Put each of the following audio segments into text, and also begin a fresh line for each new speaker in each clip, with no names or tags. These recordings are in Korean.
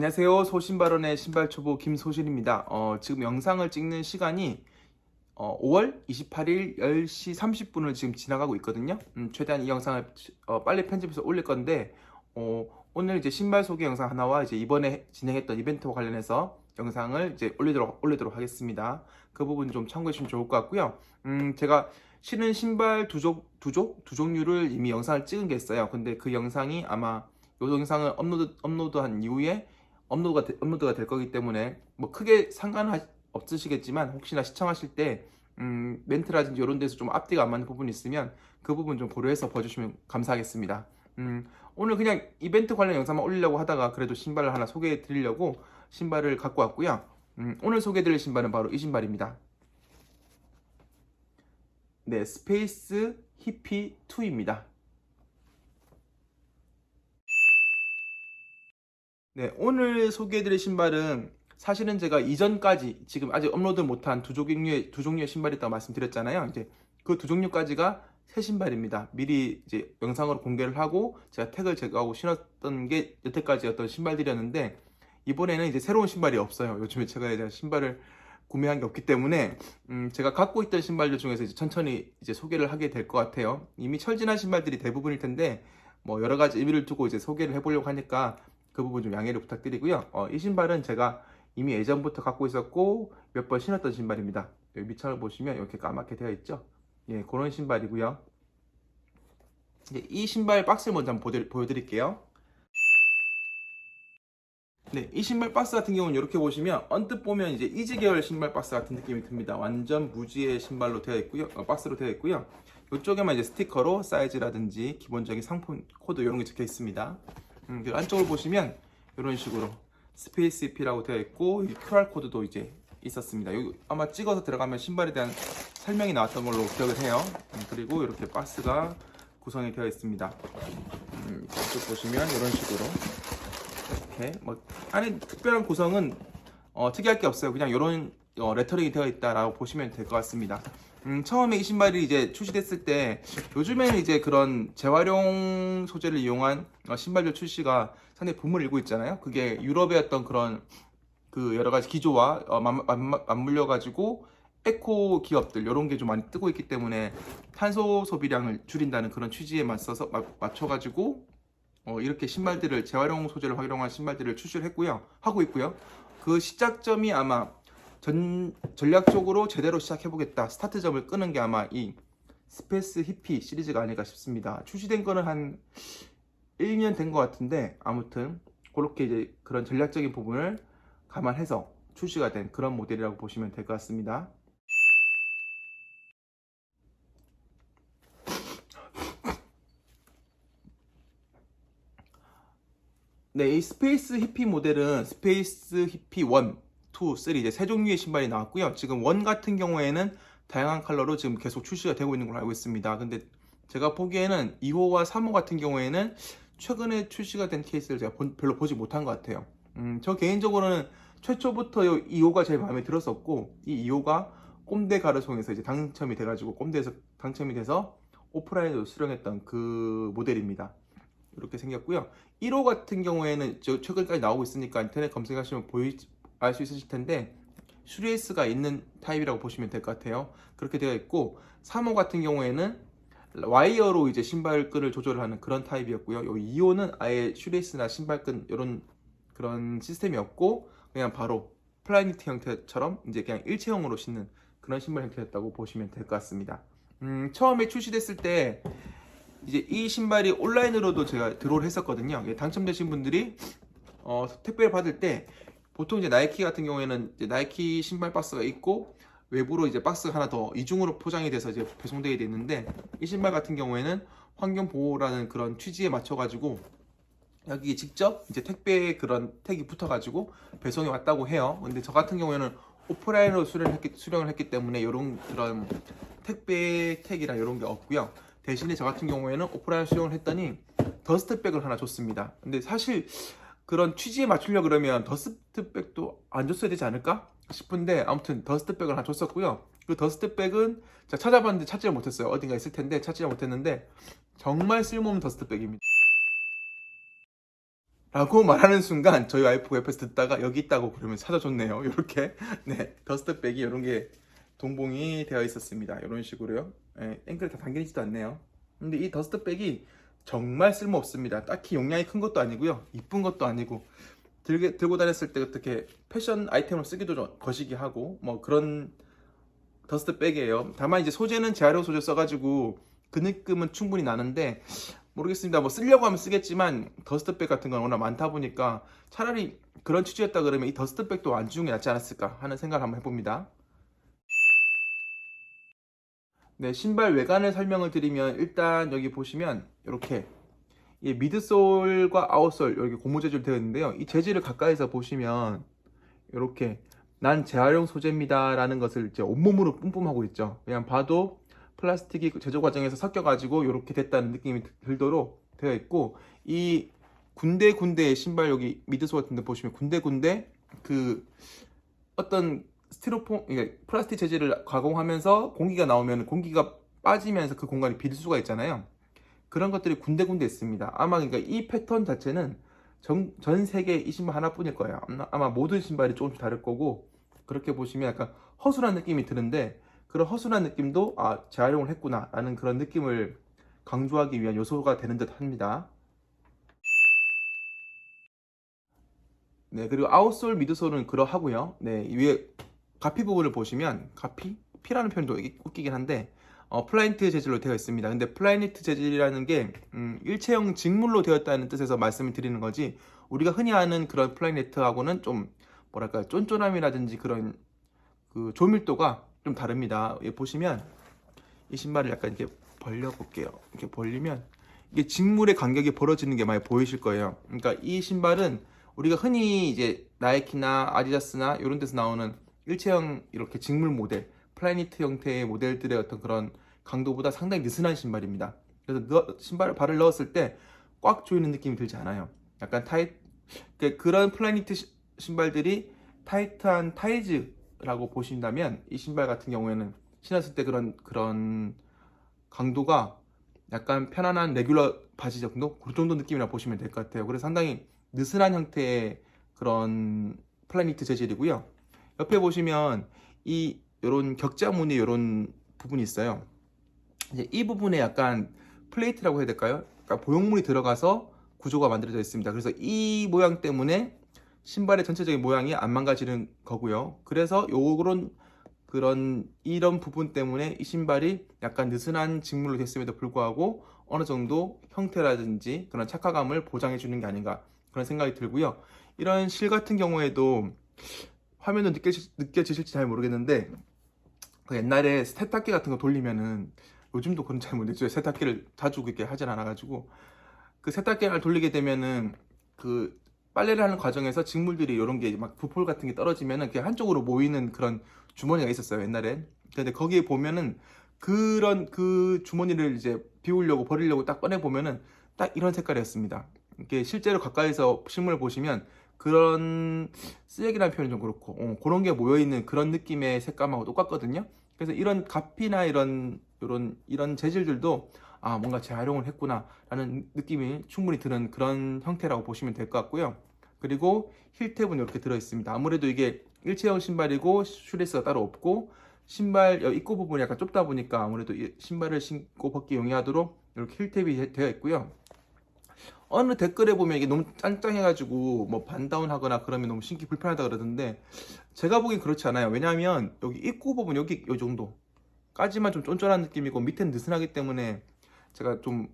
안녕하세요. 소신발언의 신발초보 김소신입니다. 지금 영상을 찍는 시간이 5월 28일 10시 30분을 지금 지나가고 있거든요. 최대한 이 영상을 빨리 편집해서 올릴 건데, 오늘 이제 신발 소개 영상 하나와 이제 이번에 진행했던 이벤트와 관련해서 영상을 이제 올리도록 하겠습니다. 그 부분 좀 참고해 주시면 좋을 것 같고요. 제가 신은 신발 두 종류를 이미 영상을 찍은 게 있어요. 근데 그 영상이 아마 이 영상을 업로드한 이후에 업로드가 될 거기 때문에 뭐 크게 상관 없으시겠지만, 혹시나 시청하실 때 멘트라든지 이런 데서 좀 앞뒤가 안 맞는 부분이 있으면 그 부분 좀 고려해서 봐주시면 감사하겠습니다. 오늘 그냥 이벤트 관련 영상만 올리려고 하다가 그래도 신발을 하나 소개해 드리려고 신발을 갖고 왔고요. 오늘 소개해 드릴 신발은 바로 이 신발입니다. 네, 스페이스 히피 2입니다. 네, 오늘 소개해드릴 신발은 사실은 제가 이전까지 지금 아직 업로드 못한 두 종류의 신발이 있다고 말씀드렸잖아요. 이제 그 두 종류까지가 새 신발입니다. 미리 이제 영상으로 공개를 하고 제가 태그를 제거하고 신었던 게 여태까지였던 신발들이었는데, 이번에는 이제 새로운 신발이 없어요. 요즘에 제가 이제 신발을 구매한 게 없기 때문에 제가 갖고 있던 신발들 중에서 이제 천천히 이제 소개를 하게 될 것 같아요. 이미 철진한 신발들이 대부분일 텐데 뭐 여러 가지 의미를 두고 이제 소개를 해보려고 하니까 그 부분 좀 양해를 부탁드리고요. 이 신발은 제가 이미 예전부터 갖고 있었고 몇 번 신었던 신발입니다. 여기 밑창을 보시면 이렇게 까맣게 되어 있죠. 예, 그런 신발이고요. 이제 이 신발 박스를 먼저 한번 보여드릴게요. 네, 이 신발 박스 같은 경우는 이렇게 보시면 언뜻 보면 이제 이지 계열 신발 박스 같은 느낌이 듭니다. 완전 무지의 신발로 되어 있고요. 박스로 되어 있고요. 이쪽에만 이제 스티커로 사이즈라든지 기본적인 상품 코드 이런 게 적혀 있습니다. 그리고 안쪽을 보시면 이런 식으로 스페이스 EP라고 되어 있고 QR 코드도 이제 있었습니다. 여기 아마 찍어서 들어가면 신발에 대한 설명이 나왔던 걸로 기억을 해요. 그리고 이렇게 박스가 구성이 되어 있습니다. 이쪽 보시면 이런 식으로 이렇게 뭐 안에 특별한 구성은 특이할 게 없어요. 그냥 이런 레터링이 되어 있다라고 보시면 될 것 같습니다. 처음에 이 신발이 이제 출시됐을 때, 요즘에는 이제 그런 재활용 소재를 이용한 신발들 출시가 상당히 붐을 일고 있잖아요. 그게 유럽의 어떤 그런 그 여러 가지 기조와 맞물려 가지고 에코 기업들 이런 게 좀 많이 뜨고 있기 때문에 탄소 소비량을 줄인다는 그런 취지에 맞춰 가지고 이렇게 신발들을 재활용 소재를 활용한 신발들을 출시를 하고 있고요. 그 시작점이 아마 전략적으로 제대로 시작해보겠다 스타트점을 끄는 게 아마 이 스페이스 히피 시리즈가 아닐까 싶습니다. 출시된 거는 한 1년 된 것 같은데, 아무튼 그렇게 이제 그런 전략적인 부분을 감안해서 출시가 된 그런 모델이라고 보시면 될 것 같습니다. 네, 이 스페이스 히피 모델은 스페이스 히피 1, 2, 3 이제 세 종류의 신발이 나왔고요. 지금 1 같은 경우에는 다양한 컬러로 지금 계속 출시가 되고 있는 걸로 알고 있습니다. 근데 제가 보기에는 2호와 3호 같은 경우에는 최근에 출시가 된 케이스를 제가 별로 보지 못한 것 같아요. 저 개인적으로는 최초부터 2호가 제일 마음에 들었었고, 이 2호가 꼼데 가르송에서 이제 당첨이 돼가지고 꼼데에서 당첨이 돼서 오프라인으로 수령했던 그 모델입니다. 이렇게 생겼고요. 1호 같은 경우에는 최근까지 나오고 있으니까 인터넷 검색하시면 알 수 있으실 텐데, 슈레이스가 있는 타입이라고 보시면 될 것 같아요. 그렇게 되어 있고, 3호 같은 경우에는 와이어로 이제 신발끈을 조절하는 그런 타입이었고요. 이 2호는 아예 슈레이스나 신발끈 이런 그런 시스템이 없고 그냥 바로 플라이니트 형태처럼 이제 그냥 일체형으로 신는 그런 신발 형태였다고 보시면 될 것 같습니다. 처음에 출시됐을 때 이제 이 신발이 온라인으로도 제가 드로우를 했었거든요. 당첨되신 분들이 택배를 받을 때 보통 이제 나이키 같은 경우에는 이제 나이키 신발 박스가 있고 외부로 이제 박스가 하나 더 이중으로 포장이 돼서 이제 배송되게 돼 있는데, 이 신발 같은 경우에는 환경 보호라는 그런 취지에 맞춰 가지고 여기 직접 이제 택배에 그런 택이 붙어 가지고 배송이 왔다고 해요. 근데 저 같은 경우에는 오프라인으로 수령을 했기 때문에 이런 그런 택배 택이랑 이런 게 없고요. 대신에 저 같은 경우에는 오프라인 수령을 했더니 더스트백을 하나 줬습니다. 근데 사실 그런 취지에 맞추려 그러면 더스트백도 안 줬어야 되지 않을까 싶은데, 아무튼 더스트백을 하나 줬었고요. 그 더스트백은 제가 찾아봤는데 찾지를 못했어요. 어딘가 있을 텐데 찾지를 못했는데 정말 쓸모없는 더스트백입니다. 라고 말하는 순간 저희 와이프가 옆에서 듣다가 여기 있다고 그러면 찾아줬네요. 이렇게 네, 더스트백이 이런 게 동봉이 되어 있었습니다. 이런 식으로요. 네, 앵글이 다 당기지도 않네요. 근데 이 더스트백이 정말 쓸모 없습니다. 딱히 용량이 큰 것도 아니고요, 이쁜 것도 아니고, 들고 다녔을 때 어떻게 패션 아이템으로 쓰기도 거시기 하고 뭐 그런 더스트백이에요. 다만 이제 소재는 재활용 소재 써가지고 그 느낌은 충분히 나는데, 모르겠습니다. 뭐 쓰려고 하면 쓰겠지만 더스트백 같은 건 워낙 많다 보니까 차라리 그런 취지였다 그러면 이 더스트백도 안 주는 게 낫지 않았을까 하는 생각을 한번 해봅니다. 네, 신발 외관을 설명을 드리면, 일단 여기 보시면 이렇게 이 미드솔과 아웃솔 여기 고무 재질 되어 있는데요. 이 재질을 가까이서 보시면 이렇게 난 재활용 소재입니다 라는 것을 이제 온몸으로 뿜뿜하고 있죠. 그냥 봐도 플라스틱이 제조 과정에서 섞여가지고 이렇게 됐다는 느낌이 들도록 되어 있고, 이 군데군데 신발 여기 미드솔 같은 데 보시면 군데군데 그 어떤 스티로폼, 이게 플라스틱 재질을 가공하면서 공기가 나오면 공기가 빠지면서 그 공간이 빌 수가 있잖아요. 그런 것들이 군데군데 있습니다. 아마 그러니까 이 패턴 자체는 전 세계 이 신발 하나뿐일 거예요. 아마 모든 신발이 조금씩 다를 거고, 그렇게 보시면 약간 허술한 느낌이 드는데, 그런 허술한 느낌도 재활용을 했구나 라는 그런 느낌을 강조하기 위한 요소가 되는 듯 합니다. 네, 그리고 아웃솔, 미드솔은 그러하고요. 네, 이 위에 가피 부분을 보시면, 피라는 표현도 웃기긴 한데 플라이니트 재질로 되어 있습니다. 근데 플라이니트 재질이라는 게 일체형 직물로 되었다는 뜻에서 말씀을 드리는 거지, 우리가 흔히 아는 그런 플라이니트하고는 좀 뭐랄까 쫀쫀함이라든지 그런 그 조밀도가 좀 다릅니다. 여기 보시면 이 신발을 약간 이렇게 벌려 볼게요. 이렇게 벌리면 이게 직물의 간격이 벌어지는 게 많이 보이실 거예요. 그러니까 이 신발은 우리가 흔히 이제 나이키나 아디다스나 이런 데서 나오는 일체형 이렇게 직물 모델, 플라이니트 형태의 모델들의 어떤 그런 강도보다 상당히 느슨한 신발입니다. 그래서 발을 넣었을 때 꽉 조이는 느낌이 들지 않아요. 약간 그런 플라이니트 신발들이 타이트한 타이즈라고 보신다면, 이 신발 같은 경우에는 신었을 때 그런 강도가 약간 편안한 레귤러 바지 정도? 그 정도 느낌이라 보시면 될 것 같아요. 그래서 상당히 느슨한 형태의 그런 플라니트 재질이고요. 옆에 보시면 요런 격자 무늬 요런 부분이 있어요. 이제 이 부분에 약간 플레이트라고 해야 될까요? 그러니까 보형물이 들어가서 구조가 만들어져 있습니다. 그래서 이 모양 때문에 신발의 전체적인 모양이 안 망가지는 거고요. 그래서 이런 부분 때문에 이 신발이 약간 느슨한 직물로 됐음에도 불구하고 어느 정도 형태라든지 그런 착화감을 보장해 주는 게 아닌가, 그런 생각이 들고요. 이런 실 같은 경우에도 화면으로 느껴지실지 잘 모르겠는데, 그 옛날에 세탁기 같은 거 돌리면은, 요즘도 그런 잘 모르겠어요. 세탁기를 자주 그렇게 하진 않아가지고, 그 세탁기를 돌리게 되면은 그 빨래를 하는 과정에서 직물들이 이런 게 막 부풀 같은 게 떨어지면은 그게 한쪽으로 모이는 그런 주머니가 있었어요, 옛날엔. 근데 거기에 보면은 그런 그 주머니를 이제 비우려고 버리려고 딱 꺼내 보면은 딱 이런 색깔이었습니다. 이게 실제로 가까이서 실물을 보시면 그런 쓰레기라는 표현이 좀 그렇고 그런 게 모여 있는 그런 느낌의 색감하고 똑같거든요. 그래서 이런 가피나 이런 재질들도 뭔가 재활용을 했구나 라는 느낌이 충분히 드는 그런 형태라고 보시면 될 것 같고요. 그리고 힐탭은 이렇게 들어 있습니다. 아무래도 이게 일체형 신발이고 슈레스가 따로 없고, 신발 입구 부분이 약간 좁다 보니까 아무래도 신발을 신고 벗기 용이하도록 이렇게 힐탭이 되어 있고요. 어느 댓글에 보면 이게 너무 짱짱해가지고 뭐 반다운 하거나 그러면 너무 신기 불편하다 그러던데, 제가 보기엔 그렇지 않아요. 왜냐하면 여기 입구 부분 여기 요 정도까지만 좀 쫀쫀한 느낌이고, 밑에는 느슨하기 때문에 제가 좀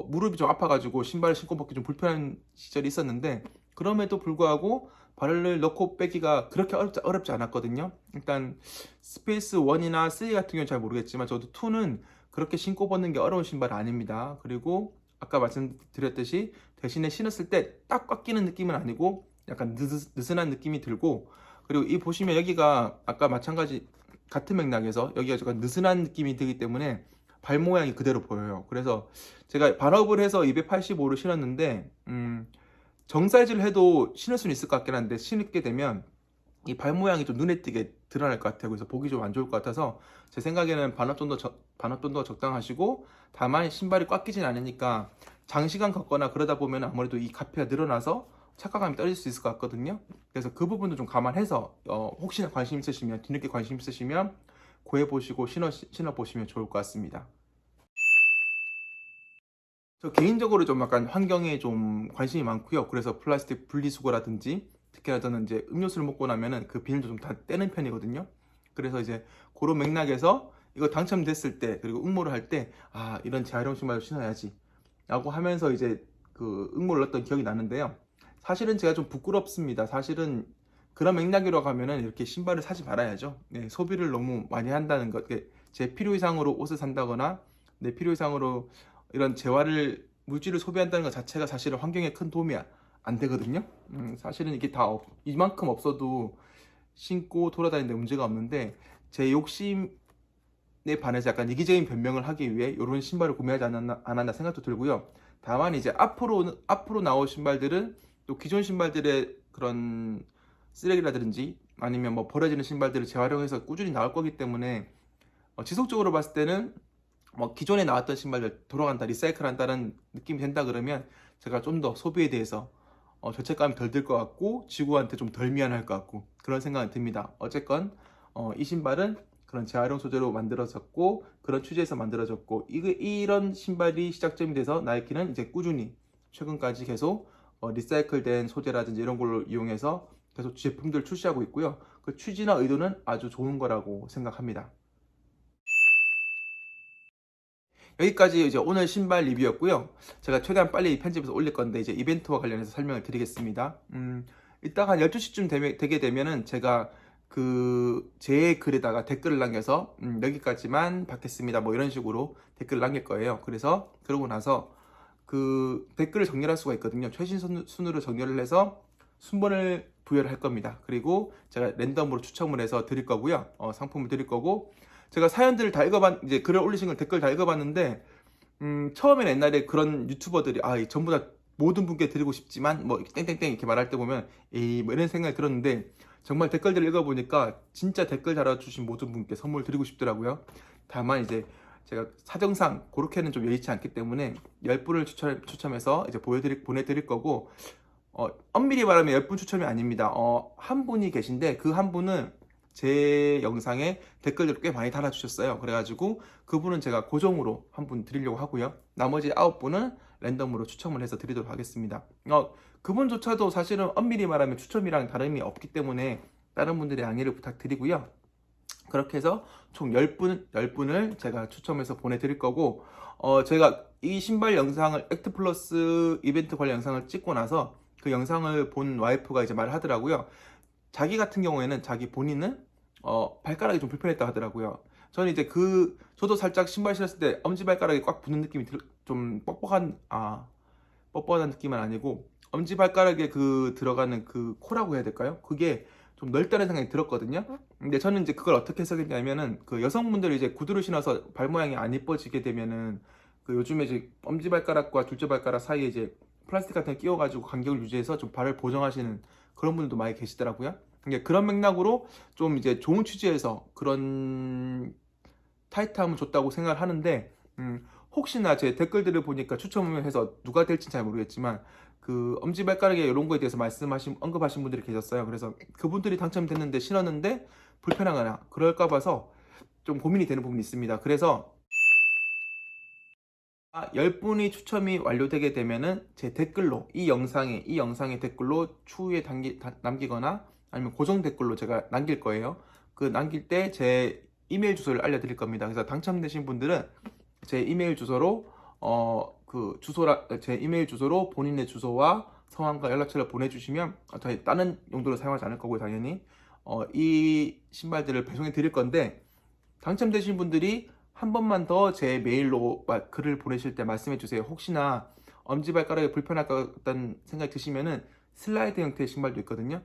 무릎이 좀 아파가지고 신발을 신고 벗기 좀 불편한 시절이 있었는데, 그럼에도 불구하고 발을 넣고 빼기가 그렇게 어렵지 않았거든요. 일단 스페이스 1이나 3 같은 경우는 잘 모르겠지만 저도 2는 그렇게 신고 벗는 게 어려운 신발은 아닙니다. 그리고 아까 말씀드렸듯이 대신에 신었을 때 딱 꽉 끼는 느낌은 아니고 약간 느슨한 느낌이 들고, 그리고 이 보시면 여기가 아까 마찬가지 같은 맥락에서 여기가 조금 느슨한 느낌이 들기 때문에 발 모양이 그대로 보여요. 그래서 제가 반업을 해서 285를 신었는데 정 사이즈를 해도 신을 수는 있을 것 같긴 한데, 신게 되면 이 발 모양이 좀 눈에 띄게 드러날 것 같아요. 그래서 보기 좀 안 좋을 것 같아서 제 생각에는 반업 정도가 적당하시고, 다만 신발이 꽉 끼진 않으니까 장시간 걷거나 그러다 보면 아무래도 이 가피가 늘어나서 착화감이 떨어질 수 있을 것 같거든요. 그래서 그 부분도 좀 감안해서 혹시나 관심 있으시면, 뒤늦게 관심 있으시면 구해보시고 신어보시면 좋을 것 같습니다. 저 개인적으로 좀 약간 환경에 좀 관심이 많고요. 그래서 플라스틱 분리수거라든지, 특히나 저는 이제 음료수를 먹고 나면은 그 비닐도 좀 다 떼는 편이거든요. 그래서 이제 그런 맥락에서 이거 당첨됐을 때, 그리고 응모를 할 때, 아, 이런 재활용 신발을 신어야지 라고 하면서 이제 그 응모를 넣었던 기억이 나는데요. 사실은 제가 좀 부끄럽습니다. 사실은 그런 맥락으로 가면은 이렇게 신발을 사지 말아야죠. 네, 소비를 너무 많이 한다는 것, 제 필요 이상으로 옷을 산다거나 내 필요 이상으로 이런 물질을 소비한다는 것 자체가 사실은 환경에 큰 도움이 안 되거든요. 사실은 이게 다 이만큼 없어도 신고 돌아다니는데 문제가 없는데, 제 욕심에 반해서 약간 이기적인 변명을 하기 위해 이런 신발을 구매하지 않았나 생각도 들고요. 다만 이제 앞으로 나올 신발들은 또 기존 신발들의 그런 쓰레기라든지 아니면 뭐 버려지는 신발들을 재활용해서 꾸준히 나올 거기 때문에 지속적으로 봤을 때는 뭐 기존에 나왔던 신발들 돌아간다, 리사이클한다는 느낌이 된다 그러면 제가 좀 더 소비에 대해서 죄책감이 덜 들 것 같고 지구한테 좀 덜 미안할 것 같고 그런 생각이 듭니다. 어쨌건 이 신발은 그런 재활용 소재로 만들어졌고 그런 취지에서 만들어졌고, 이런 신발이 시작점이 돼서 나이키는 이제 꾸준히 최근까지 계속 리사이클된 소재라든지 이런 걸로 이용해서 계속 제품들 출시하고 있고요. 그 취지나 의도는 아주 좋은 거라고 생각합니다. 여기까지 이제 오늘 신발 리뷰였고요. 제가 최대한 빨리 편집해서 올릴 건데 이제 이벤트와 관련해서 설명을 드리겠습니다. 이따가 한 12시쯤 되게 되면은 제가 제 글에다가 댓글을 남겨서 여기까지만 받겠습니다, 뭐 이런 식으로 댓글을 남길 거예요. 그래서 그러고 나서 그 댓글을 정렬할 수가 있거든요. 최신 순으로 정렬을 해서 순번을 부여를 할 겁니다. 그리고 제가 랜덤으로 추첨을 해서 드릴 거고요. 상품을 드릴 거고, 제가 사연들을 다 이제 글을 올리신 걸 댓글 다 읽어봤는데, 처음에는 옛날에 그런 유튜버들이, 전부 다 모든 분께 드리고 싶지만, 뭐, 땡땡땡 이렇게 말할 때 보면, 에이, 뭐 이런 생각이 들었는데, 정말 댓글들을 읽어보니까, 진짜 댓글 달아주신 모든 분께 선물 드리고 싶더라고요. 다만 이제, 제가 사정상 그렇게는 좀 여의치 않기 때문에 10분을 추첨해서 이제 보내드릴 거고, 엄밀히 말하면 10분 추첨이 아닙니다. 한 분이 계신데 그 한 분은 제 영상에 댓글들을 꽤 많이 달아주셨어요. 그래가지고 그분은 제가 고정으로 한 분 드리려고 하고요. 나머지 9분은 랜덤으로 추첨을 해서 드리도록 하겠습니다. 그분조차도 사실은 엄밀히 말하면 추첨이랑 다름이 없기 때문에 다른 분들의 양해를 부탁드리고요. 그렇게 해서 총 10분을 제가 추첨해서 보내드릴 거고, 제가 이 신발 영상을, 액트 플러스 이벤트 관련 영상을 찍고 나서 그 영상을 본 와이프가 이제 말을 하더라고요. 자기 같은 경우에는 자기 본인은 발가락이 좀 불편했다 하더라고요. 저는 이제 저도 살짝 신발 신었을 때 엄지발가락이 꽉 붙는 느낌이 좀 뻣뻣한 느낌은 아니고, 엄지발가락에 들어가는 그 코라고 해야 될까요? 그게 좀 넓다는 생각이 들었거든요. 근데 저는 이제 그걸 어떻게 해석했냐면은, 그 여성분들이 이제 구두를 신어서 발 모양이 안 이뻐지게 되면은 요즘에 이제 엄지발가락과 둘째 발가락 사이에 이제 플라스틱 같은 거 끼워가지고 간격을 유지해서 좀 발을 보정하시는 그런 분들도 많이 계시더라고요. 그러니까 그런 맥락으로 좀 이제 좋은 취지에서 그런 타이트함을 줬다고 생각을 하는데, 혹시나 제 댓글들을 보니까 추첨을 해서 누가 될지 잘 모르겠지만 그 엄지발가락에 이런 거에 대해서 언급하신 분들이 계셨어요. 그래서 그분들이 당첨됐는데 신었는데 불편하거나 그럴까 봐서 좀 고민이 되는 부분이 있습니다. 그래서 10분이 추첨이 완료되게 되면은 제 댓글로, 이 영상의 댓글로 추후에 남기거나 아니면 고정 댓글로 제가 남길 거예요. 그 남길 때 제 이메일 주소를 알려드릴 겁니다. 그래서 당첨되신 분들은 제 이메일 주소로 제 이메일 주소로 본인의 주소와 성함과 연락처를 보내주시면, 저희 다른 용도로 사용하지 않을 거고요, 당연히 이 신발들을 배송해 드릴 건데, 당첨되신 분들이 한 번만 더 제 메일로 글을 보내실 때 말씀해 주세요. 혹시나 엄지발가락이 불편할 것 같다는 생각이 드시면은 슬라이드 형태의 신발도 있거든요.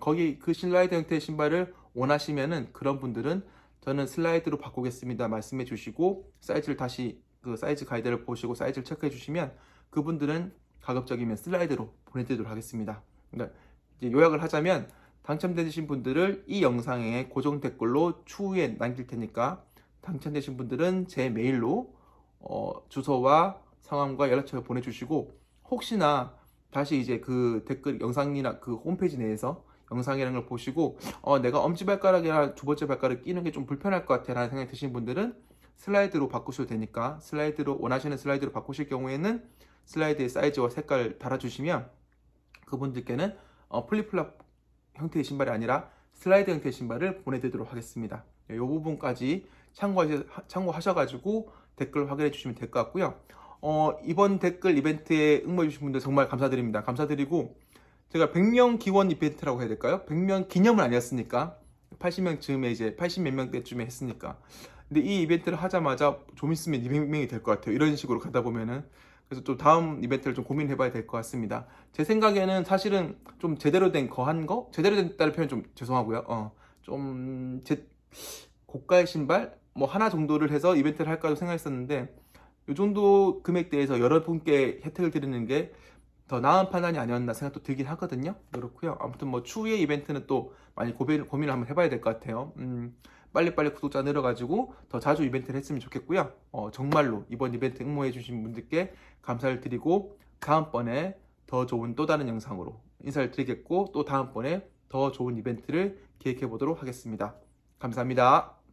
거기 그 슬라이드 형태의 신발을 원하시면은 그런 분들은 저는 슬라이드로 바꾸겠습니다 말씀해 주시고, 사이즈를 다시 그 사이즈 가이드를 보시고 사이즈를 체크해 주시면 그분들은 가급적이면 슬라이드로 보내드리도록 하겠습니다. 그러니까 이제 요약을 하자면, 당첨되신 분들을 이 영상에 고정 댓글로 추후에 남길 테니까 당첨되신 분들은 제 메일로 주소와 성함과 연락처를 보내주시고, 혹시나 다시 이제 그 댓글 영상이나 그 홈페이지 내에서 영상이라는 걸 보시고 내가 엄지발가락이나 두 번째 발가락 끼는 게 좀 불편할 것 같아 라는 생각이 드시는 분들은 슬라이드로 바꾸셔도 되니까, 슬라이드로 원하시는 슬라이드로 바꾸실 경우에는 슬라이드의 사이즈와 색깔을 달아주시면 그분들께는 플립플랍 형태의 신발이 아니라 슬라이드 형태의 신발을 보내드리도록 하겠습니다. 이 부분까지 참고하셔가지고 댓글 확인해 주시면 될 것 같고요. 이번 댓글 이벤트에 응모해 주신 분들 정말 감사드립니다. 감사드리고, 제가 100명 기원 이벤트라고 해야 될까요? 100명 기념은 아니었으니까 80명 즈음에 이제 80 몇 명 때쯤에 했으니까, 근데 이 이벤트를 하자마자 좀 있으면 200명이 될 것 같아요. 이런 식으로 가다 보면은. 그래서 좀 다음 이벤트를 좀 고민해 봐야 될 것 같습니다. 제 생각에는 사실은 좀 제대로 된 거한 거? 제대로 됐다는 표현 좀 죄송하고요. 좀 고가의 신발 뭐 하나 정도를 해서 이벤트를 할까도 생각했었는데, 이 정도 금액대에서 여러분께 혜택을 드리는 게 더 나은 판단이 아니었나 생각도 들긴 하거든요. 그렇고요. 아무튼 뭐 추후의 이벤트는 또 많이 고민을 한번 해봐야 될 것 같아요. 빨리빨리 구독자 늘어가지고 더 자주 이벤트를 했으면 좋겠고요. 정말로 이번 이벤트 응모해 주신 분들께 감사를 드리고, 다음번에 더 좋은 또 다른 영상으로 인사를 드리겠고, 또 다음번에 더 좋은 이벤트를 기획해 보도록 하겠습니다. 감사합니다.